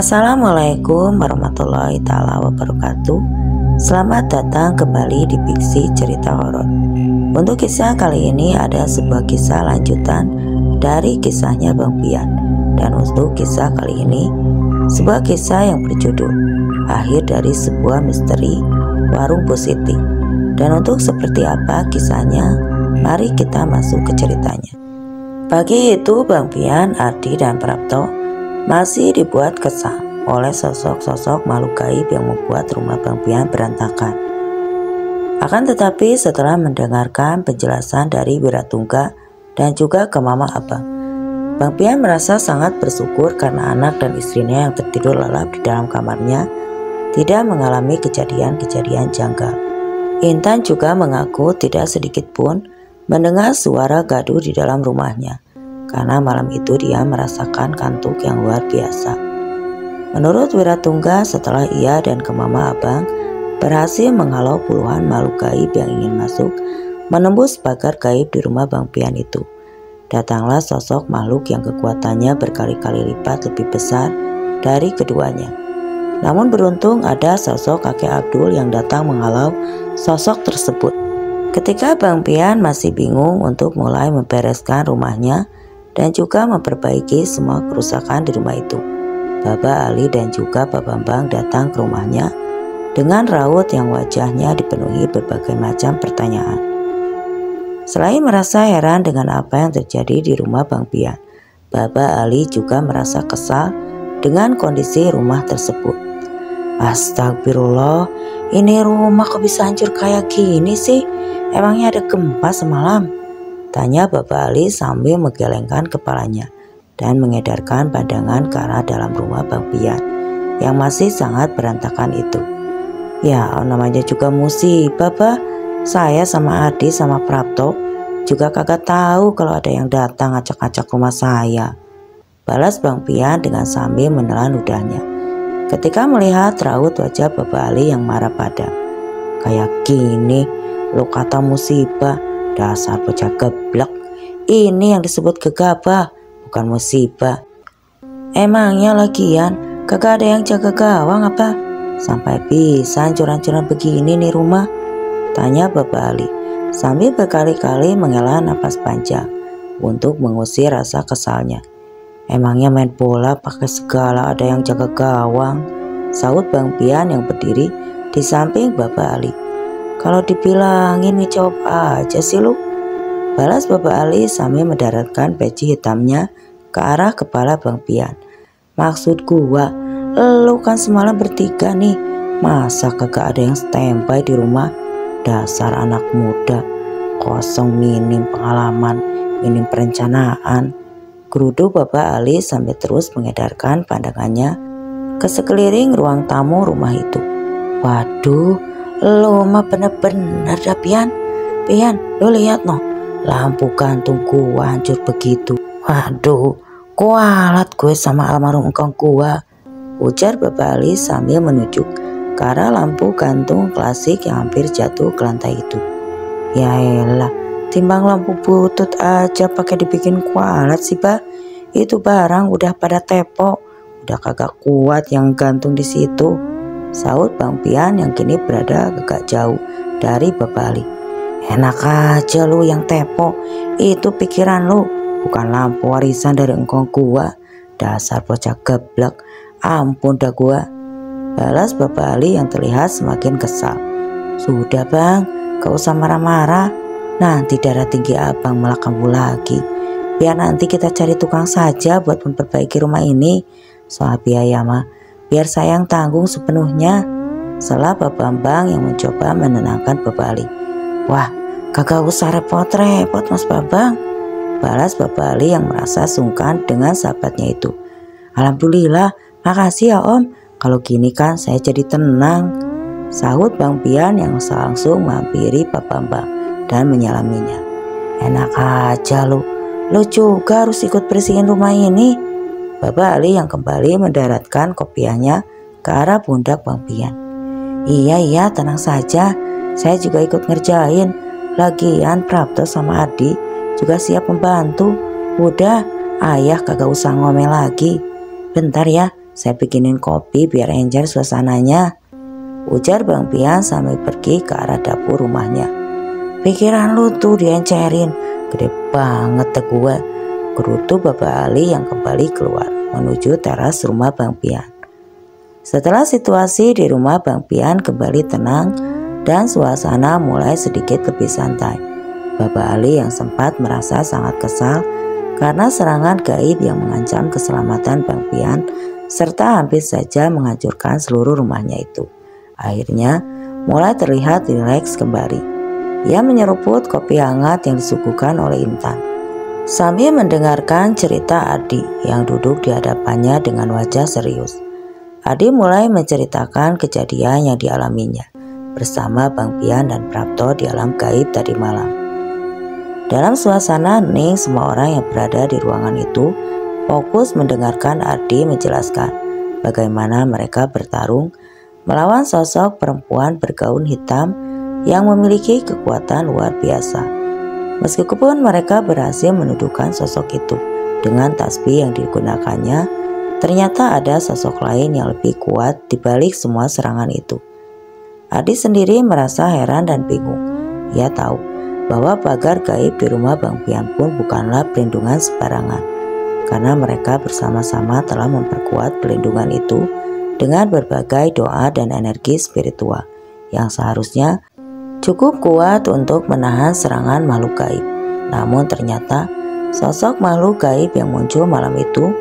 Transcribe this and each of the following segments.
Assalamualaikum warahmatullahi taala wabarakatuh. Selamat datang kembali di Fiksi Cerita Horor. Untuk kisah kali ini ada sebuah kisah lanjutan dari kisahnya Bang Pian. Dan untuk kisah kali ini sebuah kisah yang berjudul Akhir dari Sebuah Misteri Warung Bu Siti. Dan untuk seperti apa kisahnya, mari kita masuk ke ceritanya. Pagi itu Bang Pian, Ardi dan Prapto masih dibuat kesal oleh sosok-sosok makhluk gaib yang membuat rumah Bang Pian berantakan. Akan tetapi setelah mendengarkan penjelasan dari Wiratungga dan juga ke Mama Abang, Bang Pian merasa sangat bersyukur karena anak dan istrinya yang tertidur lelap di dalam kamarnya tidak mengalami kejadian-kejadian janggal. Intan juga mengaku tidak sedikit pun mendengar suara gaduh di dalam rumahnya, karena malam itu dia merasakan kantuk yang luar biasa. Menurut Wiratungga, setelah ia dan ke Mama Abang berhasil menghalau puluhan makhluk gaib yang ingin masuk menembus pagar gaib di rumah Bang Pian itu, datanglah sosok makhluk yang kekuatannya berkali-kali lipat lebih besar dari keduanya. Namun beruntung ada sosok kakek Abdul yang datang menghalau sosok tersebut. Ketika Bang Pian masih bingung untuk mulai membereskan rumahnya dan juga memperbaiki semua kerusakan di rumah itu, Baba Ali dan juga Pak Bambang datang ke rumahnya dengan raut yang wajahnya dipenuhi berbagai macam pertanyaan. Selain merasa heran dengan apa yang terjadi di rumah Bang Pian, Baba Ali juga merasa kesal dengan kondisi rumah tersebut. Astagfirullah, ini rumah kok bisa hancur kayak gini sih? Emangnya ada gempa semalam? Tanya Bapak Ali sambil menggelengkan kepalanya dan mengedarkan pandangan ke arah dalam rumah Bang Pian yang masih sangat berantakan itu. Ya, namanya juga musibah, Bah. Saya sama Adi sama Prapto juga kagak tahu kalau ada yang datang acak-acak rumah saya, balas Bang Pian dengan sambil menelan ludahnya ketika melihat raut wajah Bapak Ali yang marah padam. Kayak gini lo kata musibah? Dasar bocah geblek. Ini yang disebut gegabah, bukan musibah. Emangnya lagian kagak ada yang jaga gawang apa? Sampai bisa hancur-hancuran begini nih rumah? Tanya Bapak Ali sambil berkali-kali menghela napas panjang untuk mengusir rasa kesalnya. Emangnya main bola pakai segala ada yang jaga gawang? Sahut Bang Pian yang berdiri di samping Bapak Ali. Kalau dibilangin jawab aja sih lu, balas Bapak Ali sambil mendaratkan peci hitamnya ke arah kepala Bang Pian. Maksud gua, lu kan semalam bertiga nih, masa kagak ada yang standby di rumah? Dasar anak muda, kosong, minim pengalaman, minim perencanaan. Geruduk Bapak Ali sambil terus mengedarkan pandangannya ke sekeliling ruang tamu rumah itu. Waduh, lo mah bener-bener dah Pian. Pian, lo lihat no, lampu gantung gua hancur begitu. Waduh, kualat gue sama almarhum engkong gua, ujar Bapak Ali sambil menunjuk ke arah lampu gantung klasik yang hampir jatuh ke lantai itu. Ya elah, timbang lampu butut aja pakai dibikin kualat sih, Bah. Itu barang udah pada tepok, udah kagak kuat yang gantung di situ, sahut Bang Pian yang kini berada agak jauh dari Bapak Ali. Enak aja lu yang tepok, itu pikiran lu, bukan lampu warisan dari engkong gua. Dasar bocah geblek, ampun dah gua, balas Bapak Ali yang terlihat semakin kesal. Sudah Bang, gak usah marah-marah, nanti darah tinggi abang malah kambuh lagi. Biar nanti kita cari tukang saja buat memperbaiki rumah ini. Soal biaya mah biar saya yang tanggung sepenuhnya, salah Pak Bambang yang mencoba menenangkan Bapak Ali. Wah, kagak usah repot-repot Mas Bambang, balas Bapak Ali yang merasa sungkan dengan sahabatnya itu. Alhamdulillah, makasih ya Om, kalau gini kan saya jadi tenang, sahut Bang Pian yang langsung menghampiri Pak Bambang dan menyalaminya. Enak aja lu juga harus ikut bersihin rumah ini, Bapak Ali yang kembali mendaratkan kopiahnya ke arah pundak Bang Pian. Iya, tenang saja, saya juga ikut ngerjain. Lagian Prapto sama Adi juga siap membantu. Udah, ayah kagak usah ngomel lagi. Bentar ya, Saya bikinin kopi biar encer suasananya, ujar Bang Pian sambil pergi ke arah dapur rumahnya. Pikiran lu tuh diencerin, gede banget teh gue, gerutu Bapak Ali yang kembali keluar menuju teras rumah Bang Pian. Setelah situasi di rumah Bang Pian kembali tenang dan suasana mulai sedikit lebih santai, Bapak Ali yang sempat merasa sangat kesal karena serangan gaib yang mengancam keselamatan Bang Pian serta hampir saja menghancurkan seluruh rumahnya itu, akhirnya mulai terlihat rileks kembali. Ia menyeruput kopi hangat yang disuguhkan oleh Intan sambil mendengarkan cerita Ardi yang duduk di hadapannya dengan wajah serius. Ardi mulai menceritakan kejadian yang dialaminya bersama Bang Pian dan Prapto di alam gaib tadi malam. Dalam suasana hening, semua orang yang berada di ruangan itu fokus mendengarkan Ardi menjelaskan bagaimana mereka bertarung melawan sosok perempuan bergaun hitam yang memiliki kekuatan luar biasa. Meskipun mereka berhasil menuduhkan sosok itu dengan tasbih yang digunakannya, ternyata ada sosok lain yang lebih kuat di balik semua serangan itu. Ardi sendiri merasa heran dan bingung. Ia tahu bahwa pagar gaib di rumah Bang Pian pun bukanlah perlindungan sembarangan, karena mereka bersama-sama telah memperkuat perlindungan itu dengan berbagai doa dan energi spiritual yang seharusnya cukup kuat untuk menahan serangan makhluk gaib. Namun ternyata sosok makhluk gaib yang muncul malam itu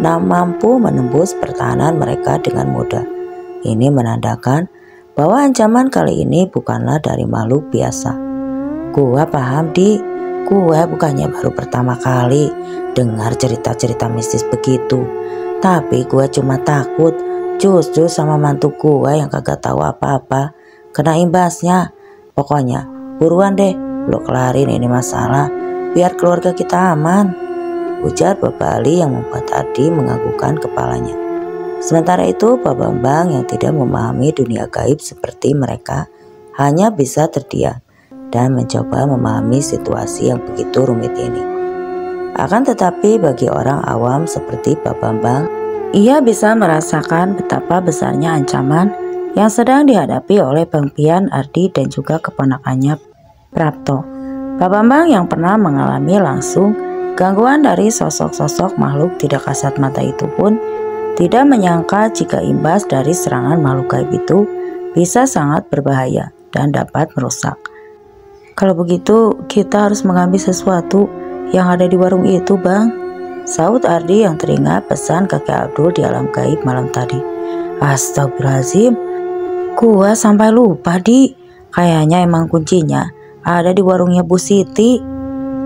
mampu menembus pertahanan mereka dengan mudah. Ini menandakan bahwa ancaman kali ini bukanlah dari makhluk biasa. Gua paham Di, gua bukannya baru pertama kali dengar cerita-cerita mistis begitu. Tapi gua cuma takut justru sama mantu gua yang kagak tahu apa-apa kena imbasnya. Pokoknya buruan deh lo kelarin ini masalah biar keluarga kita aman, ujar Bapak Ali yang membuat Ardi menganggukkan kepalanya. Sementara itu Pak Bambang yang tidak memahami dunia gaib seperti mereka hanya bisa terdiam dan mencoba memahami situasi yang begitu rumit ini. Akan tetapi bagi orang awam seperti Pak Bambang, ia bisa merasakan betapa besarnya ancaman yang sedang dihadapi oleh Bang Pian, Ardi dan juga keponakannya Prapto. Pak Bambang yang pernah mengalami langsung gangguan dari sosok-sosok makhluk tidak kasat mata itu pun tidak menyangka jika imbas dari serangan makhluk gaib itu bisa sangat berbahaya dan dapat merusak. Kalau begitu kita harus mengambil sesuatu yang ada di warung itu Bang, saut Ardi yang teringat pesan kakek Abdul di alam gaib malam tadi. Astagfirullahaladzim, gua sampai lupa Di, kayaknya emang kuncinya ada di warungnya Bu Siti,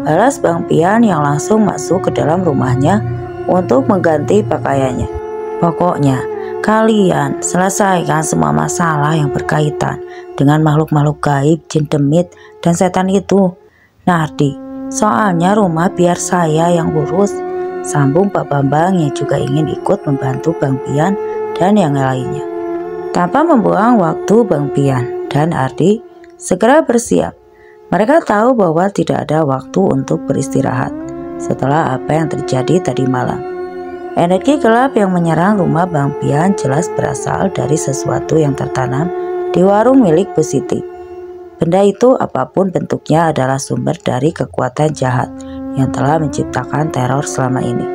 balas Bang Pian yang langsung masuk ke dalam rumahnya untuk mengganti pakaiannya. Pokoknya kalian selesaikan semua masalah yang berkaitan dengan makhluk-makhluk gaib, jin demit, dan setan itu. Nardi, soalnya rumah biar saya yang urus, sambung Pak Bambang yang juga ingin ikut membantu Bang Pian dan yang lainnya. Tanpa membuang waktu, Bang Pian dan Ardi segera bersiap. Mereka tahu bahwa tidak ada waktu untuk beristirahat setelah apa yang terjadi tadi malam. Energi gelap yang menyerang rumah Bang Pian jelas berasal dari sesuatu yang tertanam di warung milik Bu Siti. Benda itu apapun bentuknya adalah sumber dari kekuatan jahat yang telah menciptakan teror selama ini.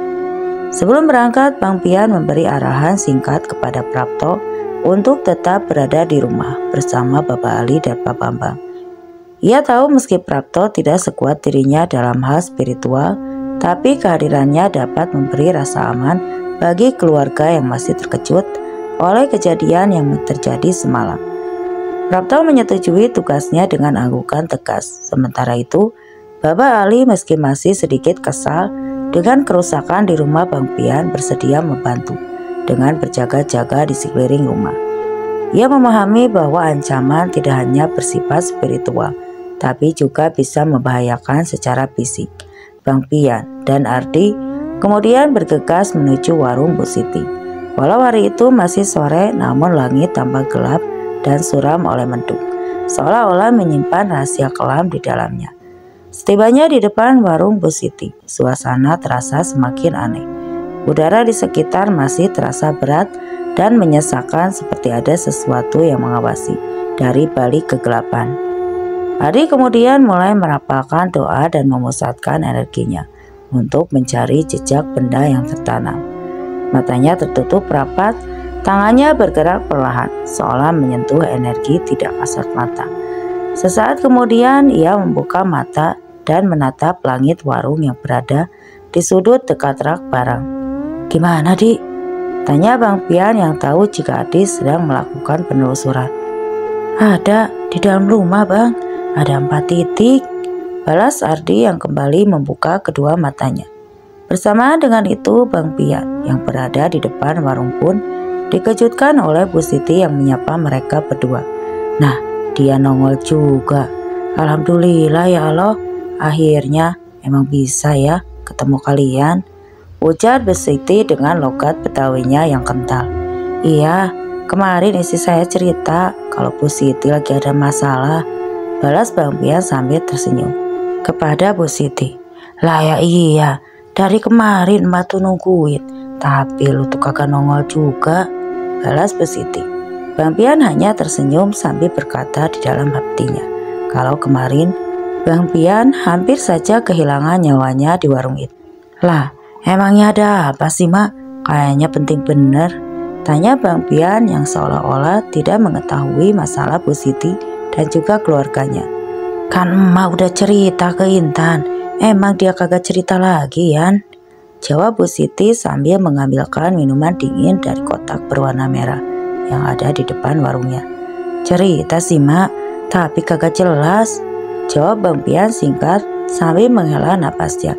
Sebelum berangkat, Bang Pian memberi arahan singkat kepada Prapto untuk tetap berada di rumah bersama Bapak Ali dan Pak Bambang. Ia tahu meski Prapto tidak sekuat dirinya dalam hal spiritual, tapi kehadirannya dapat memberi rasa aman bagi keluarga yang masih terkejut oleh kejadian yang terjadi semalam. Prapto menyetujui tugasnya dengan anggukan tegas. Sementara itu, Bapak Ali meski masih sedikit kesal dengan kerusakan di rumah Bang Pian bersedia membantu dengan berjaga-jaga di sekeliling rumah. Ia memahami bahwa ancaman tidak hanya bersifat spiritual, tapi juga bisa membahayakan secara fisik. Bang Pian dan Ardi kemudian bergegas menuju warung Bu Siti. Walau hari itu masih sore, namun langit tampak gelap dan suram oleh mendung, seolah-olah menyimpan rahasia kelam di dalamnya. Setibanya di depan warung Bu Siti, suasana terasa semakin aneh. Udara di sekitar masih terasa berat dan menyesakan, seperti ada sesuatu yang mengawasi dari balik kegelapan. Ardi kemudian mulai merapalkan doa dan memusatkan energinya untuk mencari jejak benda yang tertanam. Matanya tertutup rapat, tangannya bergerak perlahan, seolah menyentuh energi tidak kasat mata. Sesaat kemudian ia membuka mata dan menatap langit warung yang berada di sudut dekat rak barang. "Gimana, Dik?" tanya Bang Pian yang tahu jika Ardi sedang melakukan penelusuran. "Ada di dalam rumah, Bang. Ada 4 titik," balas Ardi yang kembali membuka kedua matanya. Bersamaan dengan itu, Bang Pian yang berada di depan warung pun dikejutkan oleh Bu Siti yang menyapa mereka berdua. "Nah, dia nongol juga. Alhamdulillah ya Allah, akhirnya emang bisa ya ketemu kalian," ujar Bu Siti dengan logat Betawinya yang kental. "Iya, kemarin istri saya cerita kalau Bu Siti lagi ada masalah," balas Bang Pian sambil tersenyum. Kepada Bu Siti, "Lah ya iya, dari kemarin emak tuh nungguin, tapi lu tuh kagak nongol juga," balas Bu Siti. Bang Pian hanya tersenyum sambil berkata di dalam hatinya, kalau kemarin Bang Pian hampir saja kehilangan nyawanya di warung itu. "Lah, emangnya ada apa sih, Mak? Kayaknya penting bener," tanya Bang Pian yang seolah-olah tidak mengetahui masalah Bu Siti dan juga keluarganya. "Kan emak udah cerita ke Intan, emang dia kagak cerita lagi, Yan?" jawab Bu Siti sambil mengambilkan minuman dingin dari kotak berwarna merah yang ada di depan warungnya. "Cerita sih, Mak, tapi kagak jelas," jawab Bang Pian singkat sambil menghela napasnya.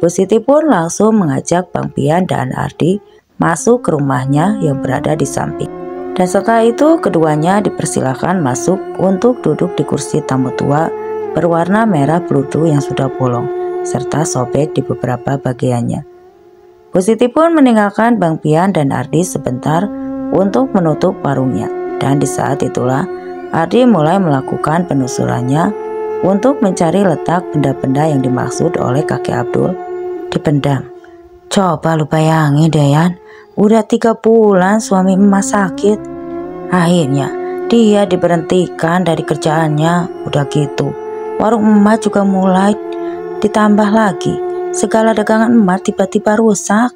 Bu Siti pun langsung mengajak Bang Pian dan Ardi masuk ke rumahnya yang berada di samping. Dan setelah itu keduanya dipersilakan masuk untuk duduk di kursi tamu tua berwarna merah peludu yang sudah bolong serta sobek di beberapa bagiannya. Bu Siti pun meninggalkan Bang Pian dan Ardi sebentar untuk menutup warungnya, dan di saat itulah Ardi mulai melakukan penelusurannya untuk mencari letak benda-benda yang dimaksud oleh kakek Abdul dipendam. "Coba lu bayangin deh, Yan, udah 3 bulan suami emas sakit. Akhirnya dia diberhentikan dari kerjaannya. Udah gitu, warung emak juga mulai ditambah lagi. Segala dagangan emak tiba-tiba rusak,"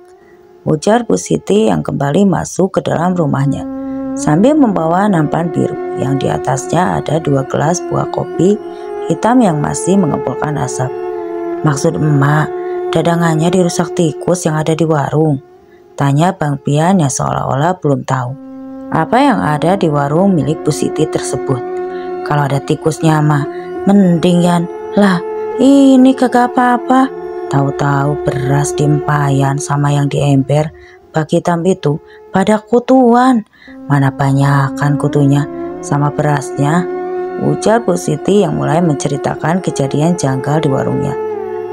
ujar Bu Siti yang kembali masuk ke dalam rumahnya sambil membawa nampan biru yang di atasnya ada 2 gelas buah kopi hitam yang masih mengepulkan asap. "Maksud emak, dagangannya dirusak tikus yang ada di warung?" tanya Bang Pian yang seolah-olah belum tahu apa yang ada di warung milik Bu Siti tersebut. "Kalau ada tikusnya mah mending, Yan. Lah, ini kagak apa-apa. Tahu-tahu beras di empayan sama yang di ember bak hitam itu pada kutuan. Mana banyakan kutunya sama berasnya," ujar Bu Siti yang mulai menceritakan kejadian janggal di warungnya.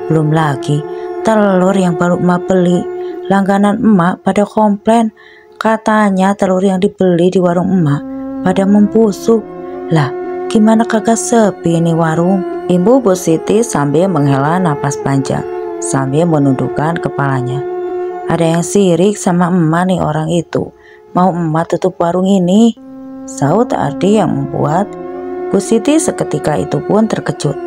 "Belum lagi telur yang baru emak beli. Langganan emak pada komplain, katanya telur yang dibeli di warung emak pada membusuk. Lah, gimana kagak sepi ini warung?" Ibu Bu Siti sambil menghela napas panjang sambil menundukkan kepalanya. "Ada yang sirik sama emak nih orang itu. Mau emak tutup warung ini," saut Ardi yang membuat Bu Siti seketika itu pun terkejut.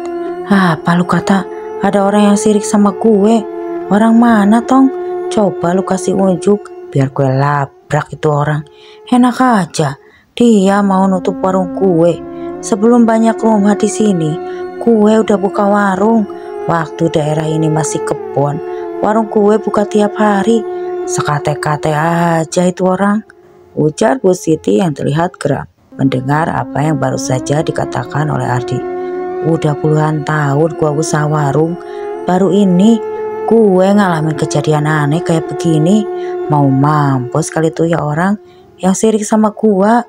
"Apa lu kata ada orang yang sirik sama gue? Orang mana, Tong? Coba lu kasih unjuk biar gue labrak itu orang. Enak aja dia mau nutup warung gue. Sebelum banyak rumah di sini, gue udah buka warung. Waktu daerah ini masih kebon, warung gue buka tiap hari. Sekate-kate aja itu orang," ujar Bu Siti yang terlihat geram mendengar apa yang baru saja dikatakan oleh Ardi. "Udah puluhan tahun gue usaha warung, baru ini gue ngalamin kejadian aneh kayak begini. Mau mampus kali tuh ya orang yang sirik sama gue."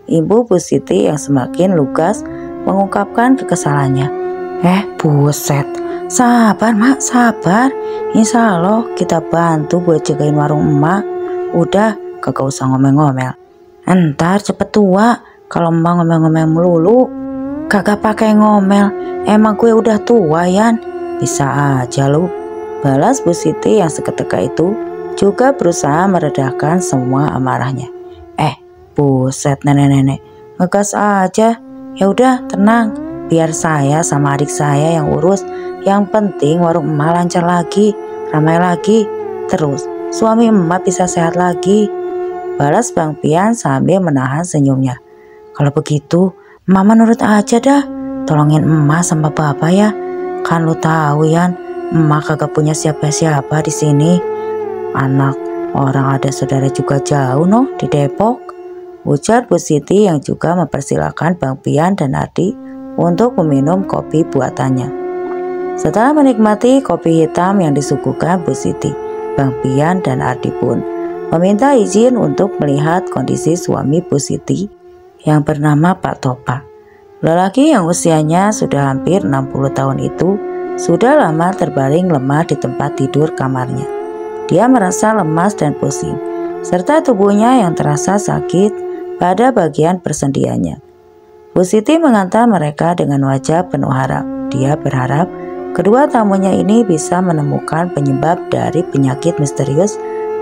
Ibu Bu Siti yang semakin lugas mengungkapkan kekesalannya. Buset, sabar mak, sabar. Insya Allah kita bantu buat jagain warung emak. Udah, kagak usah ngomel-ngomel. Entar cepet tua kalau emak ngomel-ngomel melulu. Kagak pakai ngomel, emang gue udah tua, Yan. Bisa aja lu, balas Bu Siti yang seketika itu juga berusaha meredakan semua amarahnya. Buset nenek-nenek, ngegas aja. Ya udah tenang, biar saya sama adik saya yang urus. Yang penting warung emak lancar lagi, ramai lagi. Terus suami emak bisa sehat lagi, balas Bang Pian sambil menahan senyumnya. Kalau begitu, mama nurut aja dah. Tolongin emak sama bapak ya. Kan lu tahu Yan, emak kagak punya siapa-siapa di sini. Anak orang ada saudara juga jauh noh di Depok, ujar Bu Siti yang juga mempersilahkan Bang Pian dan Ardi untuk meminum kopi buatannya. Setelah menikmati kopi hitam yang disuguhkan Bu Siti, Bang Pian dan Ardi pun meminta izin untuk melihat kondisi suami Bu Siti yang bernama Pak Topa. Lelaki yang usianya sudah hampir 60 tahun itu sudah lama terbaring lemah di tempat tidur kamarnya. Dia merasa lemas dan pusing, serta tubuhnya yang terasa sakit pada bagian persendiannya. Bu Siti mengantar mereka dengan wajah penuh harap. Dia berharap kedua tamunya ini bisa menemukan penyebab dari penyakit misterius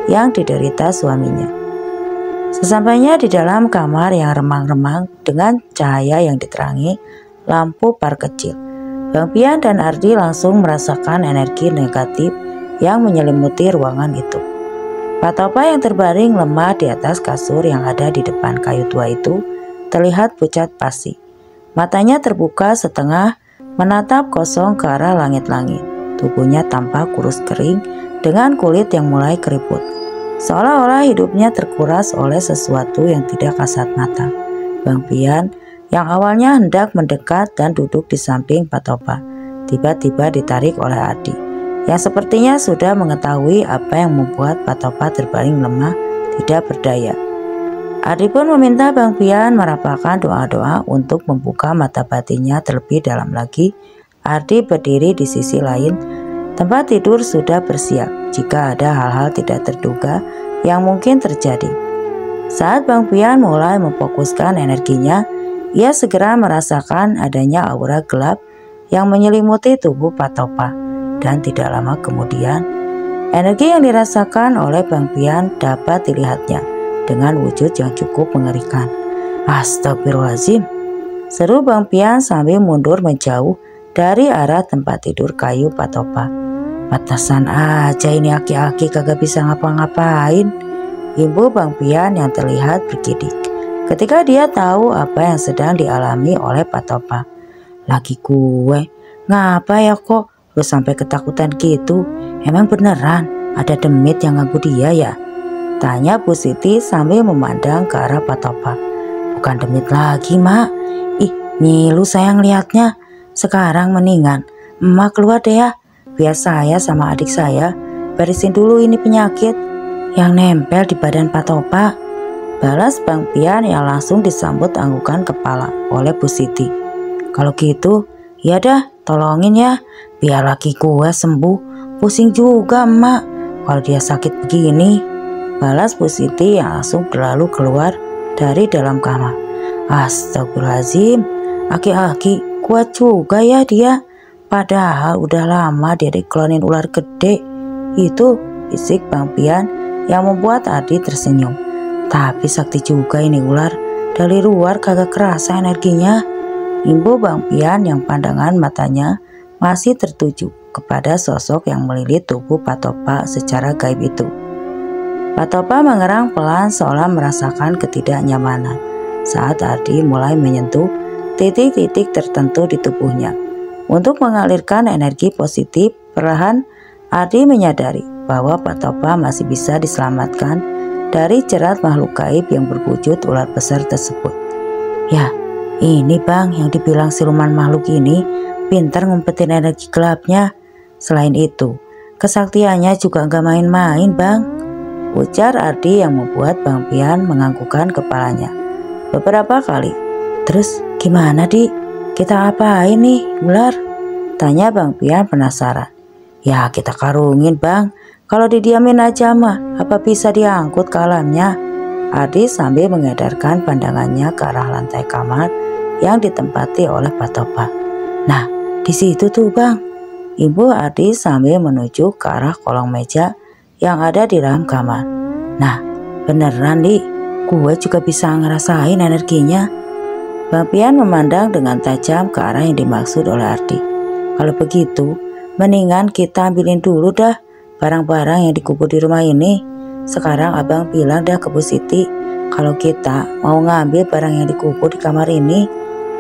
yang diderita suaminya. Sesampainya di dalam kamar yang remang-remang dengan cahaya yang diterangi lampu par kecil, Bang Pian dan Ardi langsung merasakan energi negatif yang menyelimuti ruangan itu. Pak Topa yang terbaring lemah di atas kasur yang ada di depan kayu tua itu terlihat pucat pasi. Matanya terbuka setengah menatap kosong ke arah langit-langit. Tubuhnya tampak kurus kering dengan kulit yang mulai keriput, seolah-olah hidupnya terkuras oleh sesuatu yang tidak kasat mata. Bang Pian yang awalnya hendak mendekat dan duduk di samping Pak Topa, tiba-tiba ditarik oleh Ardi yang sepertinya sudah mengetahui apa yang membuat Pak Topa terbaring lemah tidak berdaya. Ardi pun meminta Bang Pian merapalkan doa-doa untuk membuka mata batinnya terlebih dalam lagi. Ardi berdiri di sisi lain. Tempat tidur sudah bersiap jika ada hal-hal tidak terduga yang mungkin terjadi. Saat Bang Pian mulai memfokuskan energinya, ia segera merasakan adanya aura gelap yang menyelimuti tubuh Pak Topa. Dan tidak lama kemudian, energi yang dirasakan oleh Bang Pian dapat dilihatnya dengan wujud yang cukup mengerikan. Astagfirullahaladzim, seru Bang Pian sambil mundur menjauh dari arah tempat tidur kayu Pak Topa. Pantasan aja ini aki-aki kagak bisa ngapa-ngapain, imbu Bang Pian yang terlihat bergidik ketika dia tahu apa yang sedang dialami oleh Pak Topa. Lagi gue, ngapa ya kok lu sampai ketakutan gitu? Emang beneran ada demit yang ganggu dia ya? Tanya Bu Siti sambil memandang ke arah Pak Topa. Bukan demit lagi mak, nyilu sayang liatnya. Sekarang mendingan emak keluar deh ya, biar saya sama adik saya barisin dulu ini penyakit yang nempel di badan Pak Topa, balas Bang Pian yang langsung disambut anggukan kepala oleh Bu Siti. Kalau gitu ya dah tolongin ya, biar laki gue sembuh, pusing juga emak kalau dia sakit begini, balas Bu Siti yang langsung berlalu keluar dari dalam kamar. Astagfirullahaladzim, aki-aki kuat juga ya dia, padahal udah lama dia diklonin ular gede. Itu bisik Bang Pian yang membuat Ardi tersenyum. Tapi sakti juga ini ular, dari luar kagak kerasa energinya, imbu Bang Pian yang pandangan matanya masih tertuju kepada sosok yang melilit tubuh Pak Topa secara gaib itu. Pak Topa mengerang pelan seolah merasakan ketidaknyamanan saat Ardi mulai menyentuh titik-titik tertentu di tubuhnya. Untuk mengalirkan energi positif, perlahan Ardi menyadari bahwa Pak Topa masih bisa diselamatkan dari jerat makhluk gaib yang berwujud ular besar tersebut. Ya, ini Bang yang dibilang siluman makhluk ini pintar ngumpetin energi gelapnya. Selain itu, kesaktiannya juga gak main-main Bang, ujar Ardi yang membuat Bang Pian menganggukkan kepalanya beberapa kali. Terus gimana Di? Kita apain nih ular? Tanya Bang Pian penasaran. Ya kita karungin Bang, kalau didiamin aja mah apa bisa diangkut ke alamnya? Ardi sambil mengedarkan pandangannya ke arah lantai kamar yang ditempati oleh Pak Topa. Nah di situ tuh Bang, Ibu Ardi sambil menuju ke arah kolong meja yang ada di dalam kamar. Nah, beneran Li, gue juga bisa ngerasain energinya. Bang Pian memandang dengan tajam ke arah yang dimaksud oleh Ardi. Kalau begitu, mendingan kita ambilin dulu dah barang-barang yang dikubur di rumah ini. Sekarang abang bilang dah ke Bu Siti kalau kita mau ngambil barang yang dikubur di kamar ini.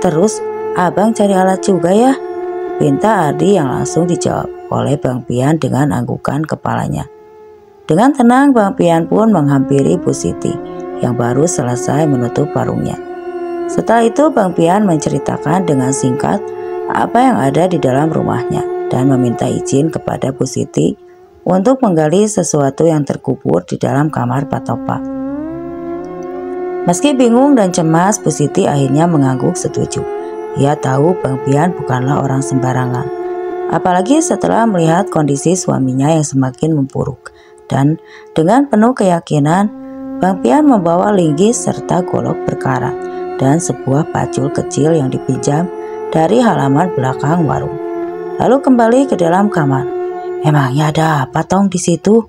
Terus abang cari alat juga ya, pinta Ardi yang langsung dijawab oleh Bang Pian dengan anggukan kepalanya. Dengan tenang Bang Pian pun menghampiri Bu Siti yang baru selesai menutup warungnya. Setelah itu Bang Pian menceritakan dengan singkat apa yang ada di dalam rumahnya dan meminta izin kepada Bu Siti untuk menggali sesuatu yang terkubur di dalam kamar Pak Topak. Meski bingung dan cemas, Bu Siti akhirnya mengangguk setuju. Ia tahu Bang Pian bukanlah orang sembarangan, apalagi setelah melihat kondisi suaminya yang semakin memburuk. Dan dengan penuh keyakinan, Bang Pian membawa linggis serta golok berkarat dan sebuah pacul kecil yang dipinjam dari halaman belakang warung. Lalu kembali ke dalam kamar. Emangnya ada apa tong di situ?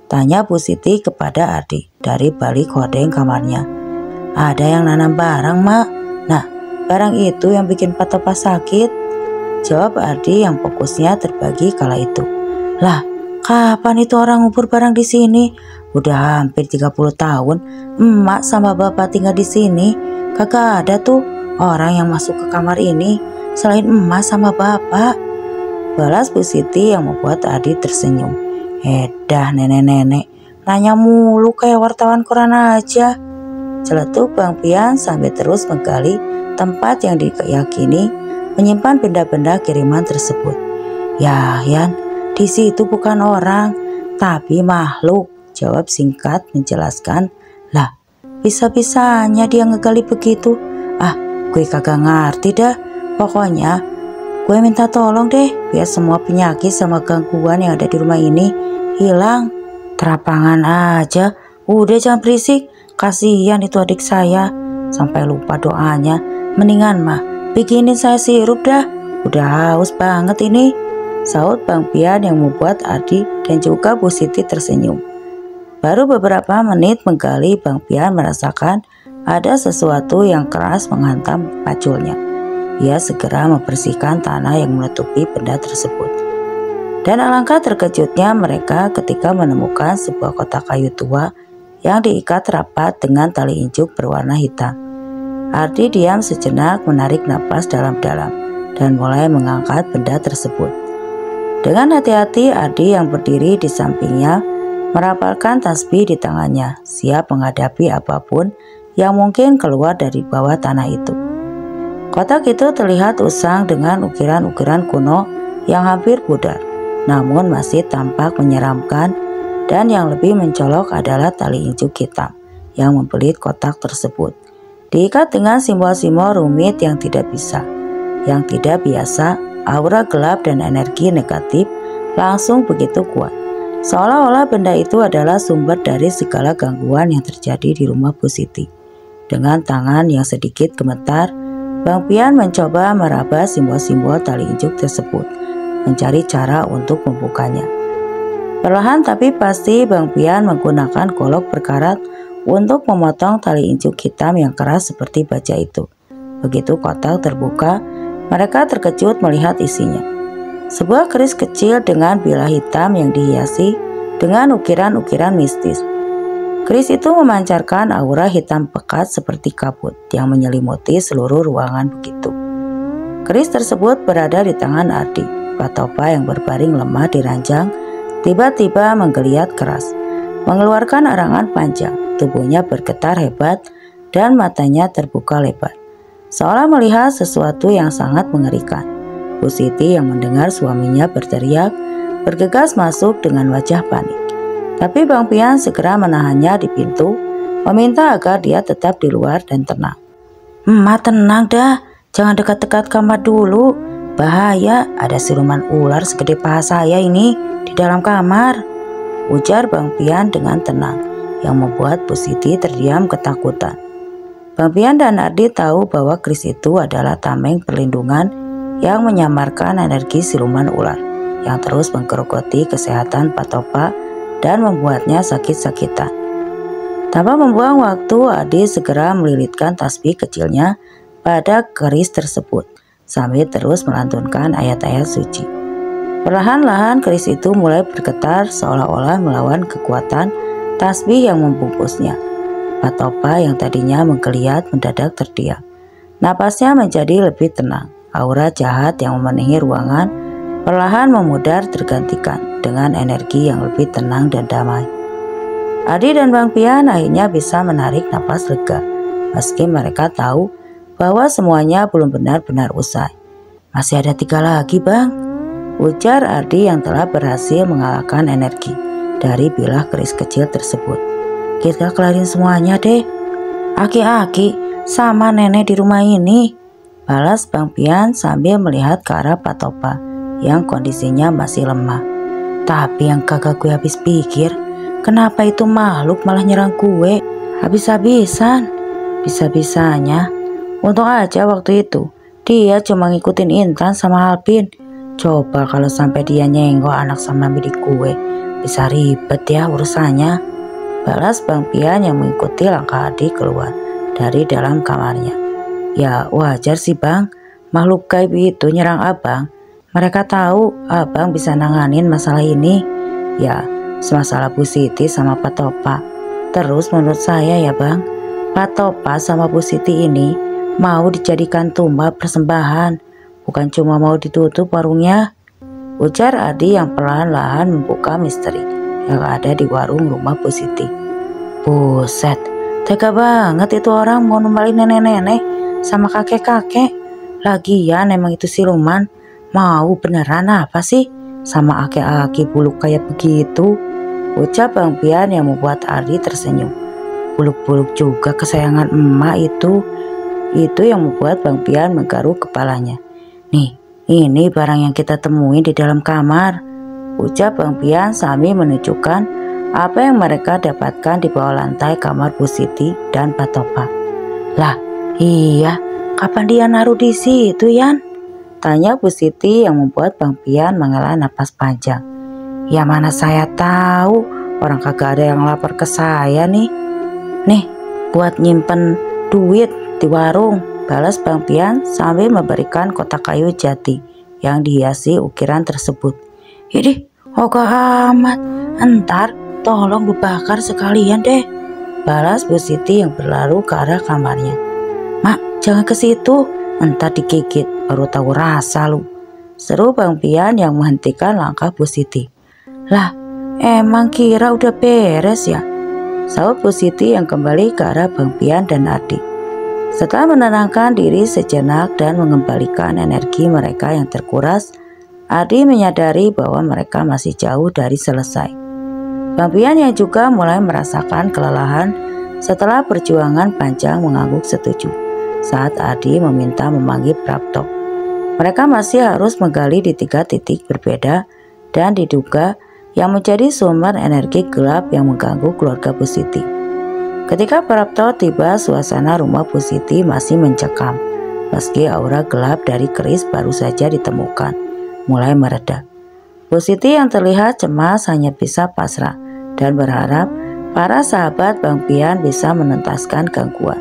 Tanya Bu Siti kepada Ardi dari balik hordeng kamarnya. Ada yang nanam barang, Mak. Nah, barang itu yang bikin Pak Topak sakit. Jawab Ardi yang fokusnya terbagi kala itu. Lah, kapan itu orang ngubur barang di sini? Udah hampir 30 tahun emak sama bapak tinggal di sini. Kagak ada tuh orang yang masuk ke kamar ini selain emak sama bapak. Balas Bu Siti yang membuat Ardi tersenyum. Edah nenek-nenek, nanya mulu kayak wartawan koran aja. Celetuk Bang Pian sambil terus menggali tempat yang diyakini menyimpan benda-benda kiriman tersebut. Ya Yan, di situ bukan orang, tapi makhluk, jawab singkat menjelaskan. Lah, bisa-bisanya dia ngegali begitu. Ah, gue kagak ngerti dah. Pokoknya gue minta tolong deh biar semua penyakit sama gangguan yang ada di rumah ini hilang. Terapangan aja, udah jangan berisik. Kasihan itu adik saya, sampai lupa doanya. Mendingan mah bikinin saya sirup dah, udah haus banget ini, sahut Bang Pian yang membuat Ardi dan juga Bu Siti tersenyum. Baru beberapa menit menggali, Bang Pian merasakan ada sesuatu yang keras menghantam paculnya. Ia segera membersihkan tanah yang menutupi benda tersebut. Dan alangkah terkejutnya mereka ketika menemukan sebuah kotak kayu tua yang diikat rapat dengan tali injuk berwarna hitam. Ardi diam sejenak, menarik napas dalam-dalam dan mulai mengangkat benda tersebut. Dengan hati-hati Ardi yang berdiri di sampingnya merapalkan tasbih di tangannya, siap menghadapi apapun yang mungkin keluar dari bawah tanah itu. Kotak itu terlihat usang dengan ukiran-ukiran kuno yang hampir pudar, namun masih tampak menyeramkan. Dan yang lebih mencolok adalah tali injuk hitam yang membelit kotak tersebut. Diikat dengan simbol-simbol rumit yang tidak biasa, aura gelap dan energi negatif langsung begitu kuat. Seolah-olah benda itu adalah sumber dari segala gangguan yang terjadi di rumah Bu Siti. Dengan tangan yang sedikit gemetar, Bang Pian mencoba meraba simbol-simbol tali injuk tersebut, mencari cara untuk membukanya. Perlahan tapi pasti Bang Pian menggunakan golok berkarat untuk memotong tali injuk hitam yang keras seperti baja itu. Begitu kotak terbuka, mereka terkejut melihat isinya. Sebuah keris kecil dengan bilah hitam yang dihiasi dengan ukiran-ukiran mistis. Keris itu memancarkan aura hitam pekat seperti kabut yang menyelimuti seluruh ruangan begitu. Keris tersebut berada di tangan Ardi. Pak Topak yang berbaring lemah di ranjang tiba-tiba menggeliat keras, mengeluarkan arangan panjang, tubuhnya bergetar hebat dan matanya terbuka lebar, seolah melihat sesuatu yang sangat mengerikan. Bu Siti yang mendengar suaminya berteriak, bergegas masuk dengan wajah panik. Tapi Bang Pian segera menahannya di pintu, meminta agar dia tetap di luar dan tenang. Emak tenang dah, jangan dekat-dekat kamar dulu. Bahaya, ada siluman ular segede paha saya ini di dalam kamar, ujar Bang Pian dengan tenang, yang membuat Bu Siti terdiam ketakutan. Bang Pian dan Ardi tahu bahwa keris itu adalah tameng perlindungan yang menyamarkan energi siluman ular yang terus menggerogoti kesehatan Pak Topak dan membuatnya sakit-sakitan. Tanpa membuang waktu, Adi segera melilitkan tasbih kecilnya pada keris tersebut sambil terus melantunkan ayat-ayat suci. Perlahan-lahan keris itu mulai bergetar seolah-olah melawan kekuatan tasbih yang membungkusnya. Patopa yang tadinya menggeliat mendadak terdiam. Napasnya menjadi lebih tenang. Aura jahat yang memenuhi ruangan perlahan memudar tergantikan dengan energi yang lebih tenang dan damai. Adi dan Bang Pian akhirnya bisa menarik napas lega, meski mereka tahu bahwa semuanya belum benar-benar usai. "Masih ada 3 lagi, Bang," ujar Adi yang telah berhasil mengalahkan energi dari bilah keris kecil tersebut. "Kita kelarin semuanya deh. Aki-aki sama nenek di rumah ini," balas Bang Pian sambil melihat ke arah Patopa yang kondisinya masih lemah. "Tapi yang kagak gue habis pikir, kenapa itu makhluk malah nyerang gue habis-habisan? Bisa-bisanya. Untung aja waktu itu dia cuma ngikutin Intan sama Alpin. Coba kalau sampai dia nyenggol anak sama milik gue, bisa ribet ya urusannya," balas Bang Pian yang mengikuti langkah Adi keluar dari dalam kamarnya. "Ya wajar sih Bang, makhluk gaib itu nyerang Abang. Mereka tahu Abang bisa nanganin masalah ini. Ya, semasalah Bu Siti sama Patopa. Terus menurut saya ya Bang, Patopa sama Bu Siti ini mau dijadikan tumbal persembahan, bukan cuma mau ditutup warungnya," ujar Adi yang perlahan-lahan membuka misteri yang ada di warung rumah Bu Siti. "Buset, tega banget itu orang mau numbalin nenek-nenek sama kakek-kakek. Lagian emang itu siluman mau beneran apa sih sama aki-aki buluk kayak begitu?" ucap Bang Pian yang membuat Adi tersenyum. Buluk-buluk juga kesayangan emak itu yang membuat Bang Pian menggaruk kepalanya. "Nih, ini barang yang kita temuin di dalam kamar," ucap Bang Pian sambil menunjukkan apa yang mereka dapatkan di bawah lantai kamar Bu Siti dan Patopa. "Lah, iya, kapan dia naruh di situ, Yan?" tanya Bu Siti yang membuat Bang Pian menghela napas panjang. "Ya mana saya tahu, orang kagak ada yang lapor ke saya nih. Nih, buat nyimpen duit di warung," balas Bang Pian sambil memberikan kotak kayu jati yang dihiasi ukiran tersebut. "Idih, ogah amat, entar tolong dibakar sekalian deh," balas Bu Siti yang berlalu ke arah kamarnya. "Mak, jangan ke situ, entar digigit baru tahu rasa lu," seru Bang Pian yang menghentikan langkah Bu Siti. "Lah, emang kira udah beres ya?" sahut Bu Siti yang kembali ke arah Bang Pian dan Adi. Setelah menenangkan diri sejenak dan mengembalikan energi mereka yang terkuras, Adi menyadari bahwa mereka masih jauh dari selesai. Bang Pian yang juga mulai merasakan kelelahan setelah perjuangan panjang mengangguk setuju saat Adi meminta memanggil Prapto. Mereka masih harus menggali di 3 titik berbeda dan diduga yang menjadi sumber energi gelap yang mengganggu keluarga Bu Siti. Ketika Prapto tiba, suasana rumah Bu Siti masih mencekam, meski aura gelap dari keris baru saja ditemukan mulai mereda. Bu Siti yang terlihat cemas hanya bisa pasrah dan berharap para sahabat Bang Pian bisa menuntaskan gangguan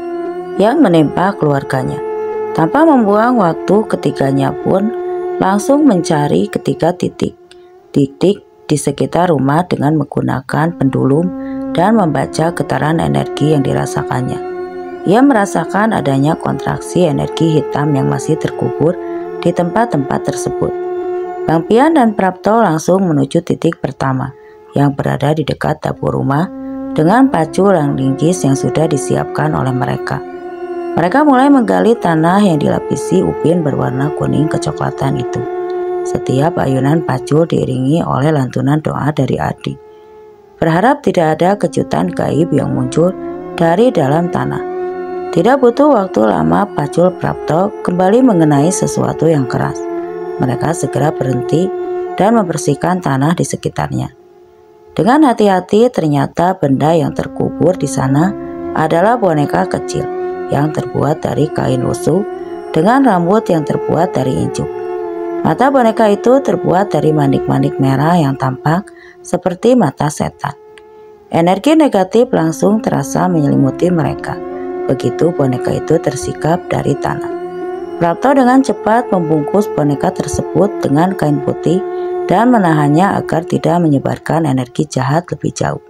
yang menimpa keluarganya. Tanpa membuang waktu, ketiganya pun langsung mencari ketiga titik di sekitar rumah dengan menggunakan pendulum dan membaca getaran energi yang dirasakannya. Ia merasakan adanya kontraksi energi hitam yang masih terkubur di tempat-tempat tersebut. Bang Pian dan Prapto langsung menuju titik pertama yang berada di dekat dapur rumah dengan pacu yang linggis yang sudah disiapkan oleh mereka. Mereka mulai menggali tanah yang dilapisi upin berwarna kuning kecoklatan itu. Setiap ayunan pacul diiringi oleh lantunan doa dari Adi. Berharap tidak ada kejutan gaib yang muncul dari dalam tanah. Tidak butuh waktu lama, pacul Prapto kembali mengenai sesuatu yang keras. Mereka segera berhenti dan membersihkan tanah di sekitarnya. Dengan hati-hati, ternyata benda yang terkubur di sana adalah boneka kecil yang terbuat dari kain lusuh dengan rambut yang terbuat dari injuk. Mata boneka itu terbuat dari manik-manik merah yang tampak seperti mata setan. Energi negatif langsung terasa menyelimuti mereka. Begitu boneka itu tersikap dari tanah. Prapto dengan cepat membungkus boneka tersebut dengan kain putih dan menahannya agar tidak menyebarkan energi jahat lebih jauh.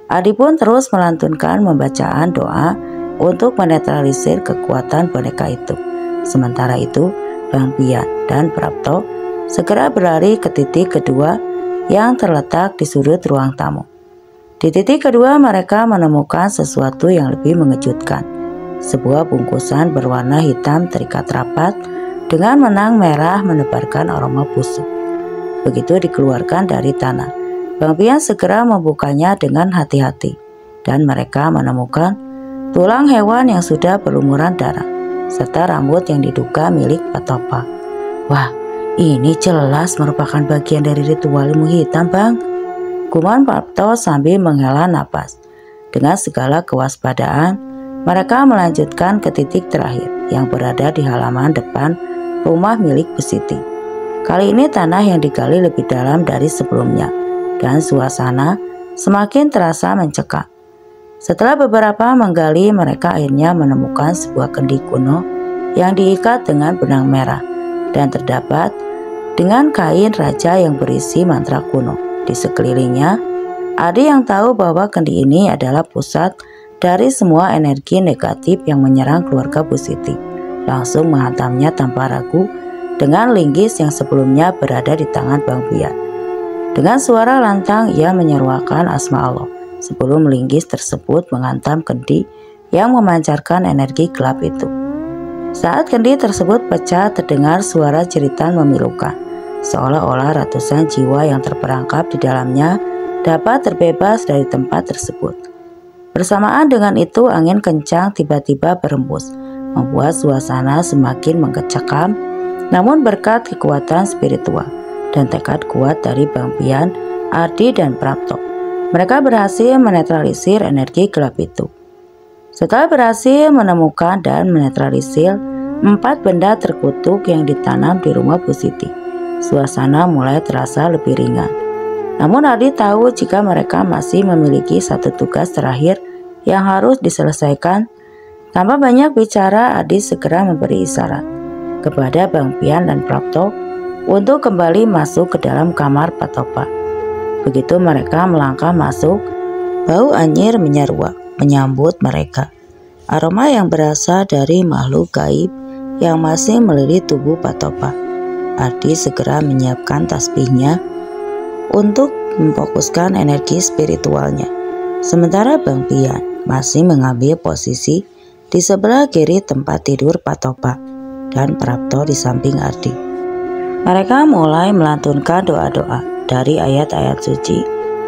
Adi pun terus melantunkan pembacaan doa untuk menetralisir kekuatan boneka itu. Sementara itu, Bang Pian dan Prapto segera berlari ke titik kedua yang terletak di sudut ruang tamu. Di titik kedua mereka menemukan sesuatu yang lebih mengejutkan. Sebuah bungkusan berwarna hitam terikat rapat dengan benang merah menebarkan aroma busuk. Begitu dikeluarkan dari tanah, Bang Pian segera membukanya dengan hati-hati dan mereka menemukan tulang hewan yang sudah berlumuran darah serta rambut yang diduga milik Patopa. Wah, ini jelas merupakan bagian dari ritual ilmu hitam, Bang. Gumam Prapto sambil menghela napas. Dengan segala kewaspadaan, mereka melanjutkan ke titik terakhir yang berada di halaman depan rumah milik Bu Siti. Kali ini tanah yang digali lebih dalam dari sebelumnya dan suasana semakin terasa mencekam. Setelah beberapa menggali, mereka akhirnya menemukan sebuah kendi kuno yang diikat dengan benang merah dan terdapat dengan kain raja yang berisi mantra kuno. Di sekelilingnya, Adi yang tahu bahwa kendi ini adalah pusat dari semua energi negatif yang menyerang keluarga Bu Siti, langsung menghantamnya tanpa ragu dengan linggis yang sebelumnya berada di tangan Bang Pian. Dengan suara lantang ia menyeruakan asma Allah sebelum linggis tersebut menghantam kendi yang memancarkan energi gelap itu. Saat kendi tersebut pecah, terdengar suara jeritan memilukan, seolah-olah ratusan jiwa yang terperangkap di dalamnya dapat terbebas dari tempat tersebut. Bersamaan dengan itu, angin kencang tiba-tiba berembus, membuat suasana semakin mencekam. Namun berkat kekuatan spiritual dan tekad kuat dari Bang Pian, Adi dan Prapto, mereka berhasil menetralisir energi gelap itu. Setelah berhasil menemukan dan menetralisir 4 benda terkutuk yang ditanam di rumah Bu Siti, suasana mulai terasa lebih ringan. Namun Adi tahu jika mereka masih memiliki satu tugas terakhir yang harus diselesaikan. Tanpa banyak bicara, Adi segera memberi isyarat kepada Bang Pian dan Prapto untuk kembali masuk ke dalam kamar Patopa. Begitu mereka melangkah masuk, bau anyir menyeruak menyambut mereka. Aroma yang berasal dari makhluk gaib yang masih melilit tubuh Patopa. Adi segera menyiapkan tasbihnya untuk memfokuskan energi spiritualnya. Sementara Bang Pian masih mengambil posisi di sebelah kiri tempat tidur Patopa dan Prapto di samping Adi. Mereka mulai melantunkan doa-doa dari ayat-ayat suci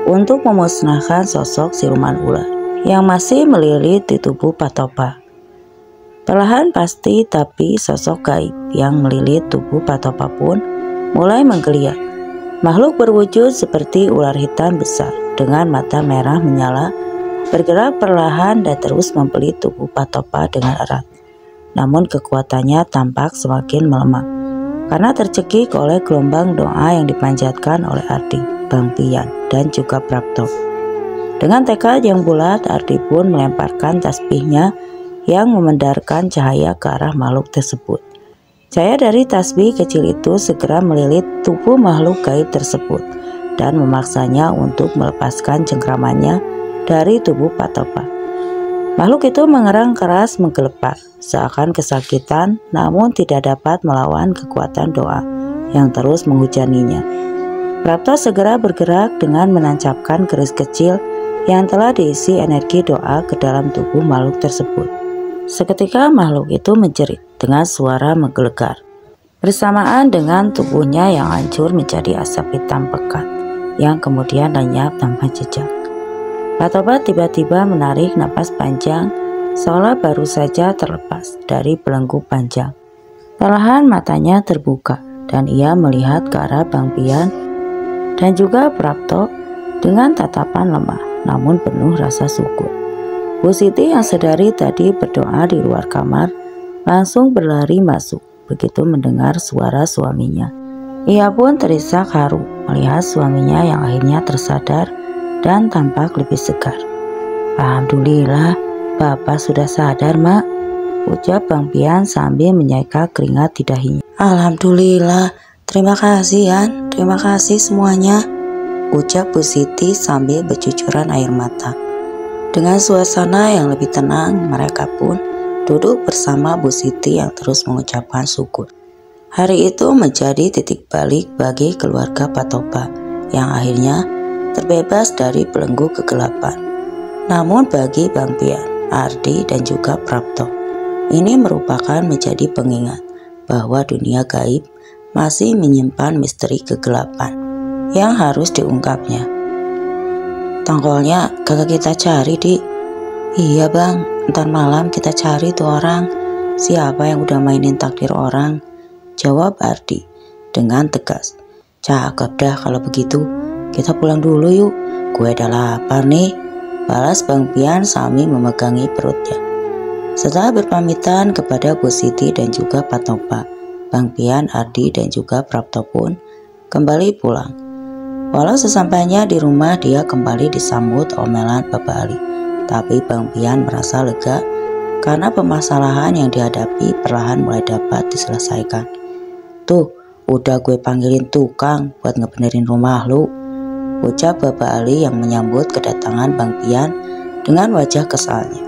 untuk memusnahkan sosok siluman ular yang masih melilit di tubuh Patopa. Perlahan pasti tapi sosok gaib yang melilit tubuh Patopa pun mulai menggeliat. Makhluk berwujud seperti ular hitam besar dengan mata merah menyala, bergerak perlahan dan terus membelit tubuh Patopa dengan erat. Namun kekuatannya tampak semakin melemah karena tercekik oleh gelombang doa yang dipanjatkan oleh Adi, Bang Pian, dan juga Prapto. Dengan tekad yang bulat, Adi pun melemparkan tasbihnya yang memendarkan cahaya ke arah makhluk tersebut. Cahaya dari tasbih kecil itu segera melilit tubuh makhluk gaib tersebut dan memaksanya untuk melepaskan cengkramannya dari tubuh Patopa. Makhluk itu mengerang keras menggelepar, seakan kesakitan, namun tidak dapat melawan kekuatan doa yang terus menghujaninya. Prapto segera bergerak dengan menancapkan keris kecil yang telah diisi energi doa ke dalam tubuh makhluk tersebut. Seketika makhluk itu menjerit dengan suara menggelegar, bersamaan dengan tubuhnya yang hancur menjadi asap hitam pekat yang kemudian lenyap tanpa jejak. Patopa tiba-tiba menarik napas panjang seolah baru saja terlepas dari belenggu panjang. Perlahan matanya terbuka dan ia melihat ke arah Bang Pian dan juga Prapto dengan tatapan lemah namun penuh rasa syukur. Bu Siti yang sedari tadi berdoa di luar kamar langsung berlari masuk begitu mendengar suara suaminya. Ia pun terisak haru melihat suaminya yang akhirnya tersadar dan tampak lebih segar. "Alhamdulillah, Bapak sudah sadar, Mak," ucap Bang Pian sambil menyeka keringat di dahinya. "Alhamdulillah, terima kasih An, terima kasih semuanya," ucap Bu Siti sambil bercucuran air mata. Dengan suasana yang lebih tenang, mereka pun duduk bersama Bu Siti yang terus mengucapkan syukur. Hari itu menjadi titik balik bagi keluarga Patopa yang akhirnya terbebas dari belenggu kegelapan. Namun bagi Bang Pian, Ardi dan juga Prapto, ini merupakan menjadi pengingat bahwa dunia gaib masih menyimpan misteri kegelapan yang harus diungkapnya. "Tongkolnya kagak kita cari, Dik." "Iya Bang, ntar malam kita cari tuh orang. Siapa yang udah mainin takdir orang?" jawab Ardi dengan tegas. "Cakep dah kalau begitu, kita pulang dulu yuk, gue udah lapar nih," balas Bang Pian sambil memegangi perutnya. Setelah berpamitan kepada Bu Siti dan juga Patopa, Bang Pian, Ardi dan juga Prapto pun kembali pulang. Walau sesampainya di rumah dia kembali disambut omelan Bapak Ali, tapi Bang Pian merasa lega karena permasalahan yang dihadapi perlahan mulai dapat diselesaikan. "Tuh, udah gue panggilin tukang buat ngebenerin rumah lu," ucap Bapak Ali yang menyambut kedatangan Bang Pian dengan wajah kesalnya.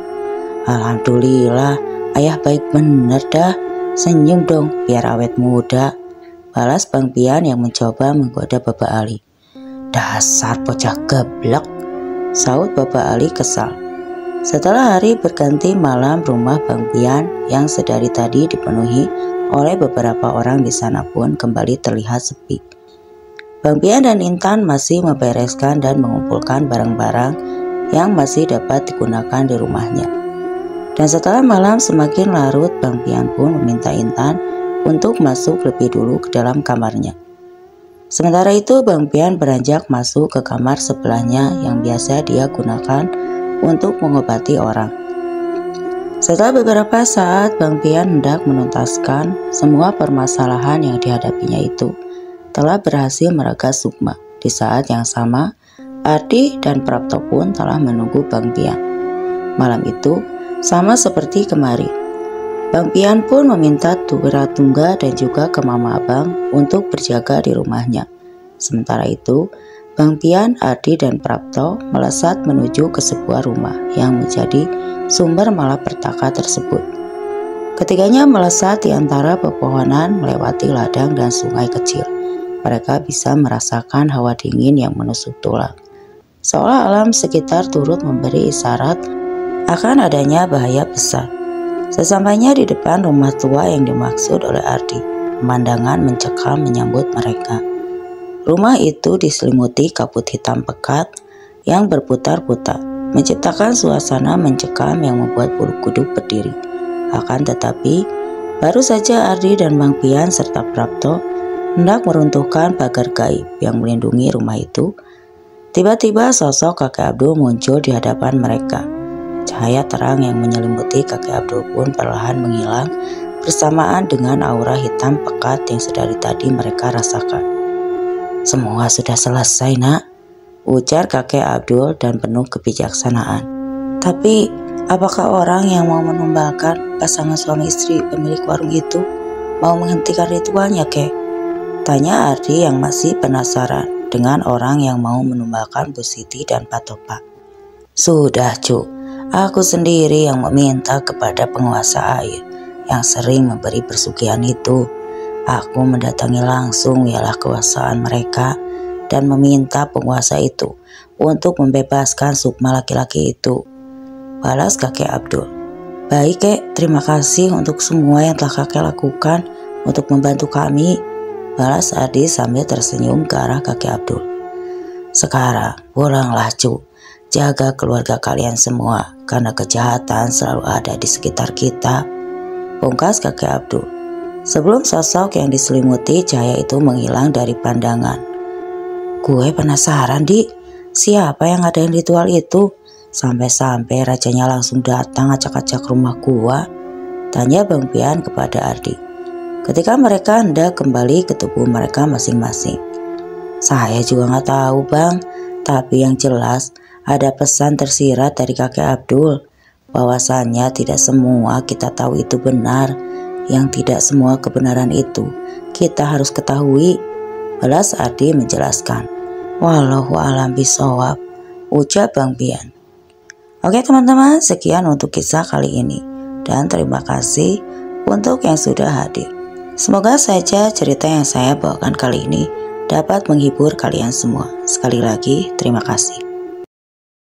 "Alhamdulillah, ayah baik bener dah. Senyum dong biar awet muda," balas Bang Pian yang mencoba menggoda Bapak Ali. "Dasar bocah geblek," saut Bapak Ali kesal. Setelah hari berganti malam, rumah Bang Pian yang sedari tadi dipenuhi oleh beberapa orang di sana pun kembali terlihat sepi. Bang Pian dan Intan masih membereskan dan mengumpulkan barang-barang yang masih dapat digunakan di rumahnya. Dan setelah malam semakin larut, Bang Pian pun meminta Intan untuk masuk lebih dulu ke dalam kamarnya. Sementara itu Bang Pian beranjak masuk ke kamar sebelahnya yang biasa dia gunakan untuk mengobati orang. Setelah beberapa saat Bang Pian hendak menuntaskan semua permasalahan yang dihadapinya itu, telah berhasil meragas sukma. Di saat yang sama, Ardi dan Prapto pun telah menunggu Bang Pian. Malam itu sama seperti kemarin, Bang Pian pun meminta Turatungga dan juga ke Mama Abang untuk berjaga di rumahnya. Sementara itu Bang Pian, Ardi dan Prapto melesat menuju ke sebuah rumah yang menjadi sumber malapetaka tersebut. Ketiganya melesat di antara pepohonan melewati ladang dan sungai kecil. Mereka bisa merasakan hawa dingin yang menusuk tulang. Seolah alam sekitar turut memberi isyarat akan adanya bahaya besar. Sesampainya di depan rumah tua yang dimaksud oleh Ardi, pemandangan mencekam menyambut mereka. Rumah itu diselimuti kabut hitam pekat yang berputar-putar, menciptakan suasana mencekam yang membuat bulu kuduk berdiri. Akan tetapi, baru saja Ardi dan Bang Pian serta Prapto hendak meruntuhkan pagar gaib yang melindungi rumah itu, tiba-tiba sosok kakek Abdul muncul di hadapan mereka. Cahaya terang yang menyelimuti kakek Abdul pun perlahan menghilang bersamaan dengan aura hitam pekat yang sedari tadi mereka rasakan. "Semua sudah selesai, Nak," ujar kakek Abdul dan penuh kebijaksanaan. "Tapi apakah orang yang mau menumbalkan pasangan suami istri pemilik warung itu mau menghentikan ritualnya, Kek?" tanya Ardi yang masih penasaran dengan orang yang mau menumbalkan Bu Siti dan Patopa. "Sudah, Cuk, aku sendiri yang meminta kepada penguasa air yang sering memberi persugihan itu. Aku mendatangi langsung wilayah kekuasaan mereka dan meminta penguasa itu untuk membebaskan sukma laki-laki itu," balas kakek Abdul. "Baik, Kek, terima kasih untuk semua yang telah kakek lakukan untuk membantu kami," balas Ardi sambil tersenyum ke arah kakek Abdul. "Sekarang pulanglah, Cuk. Jaga keluarga kalian semua karena kejahatan selalu ada di sekitar kita," pungkas kakek Abdul. Sebelum sosok yang diselimuti cahaya itu menghilang dari pandangan. "Gue penasaran, Dik, siapa yang ngadain ritual itu? Sampai-sampai rajanya langsung datang acak-acak rumah gua," tanya Bang Pian kepada Ardi. ketika mereka hendak kembali ke tubuh mereka masing-masing. Saya juga nggak tahu bang, tapi yang jelas ada pesan tersirat dari kakek Abdul, bahwasannya tidak semua kita tahu itu benar, yang tidak semua kebenaran itu kita harus ketahui. Balas Ardi menjelaskan. Wallahu a'lam bishawab, ucap Bang Bian. Oke teman-teman, sekian untuk kisah kali ini, dan terima kasih untuk yang sudah hadir. Semoga saja cerita yang saya bawakan kali ini dapat menghibur kalian semua. Sekali lagi terima kasih.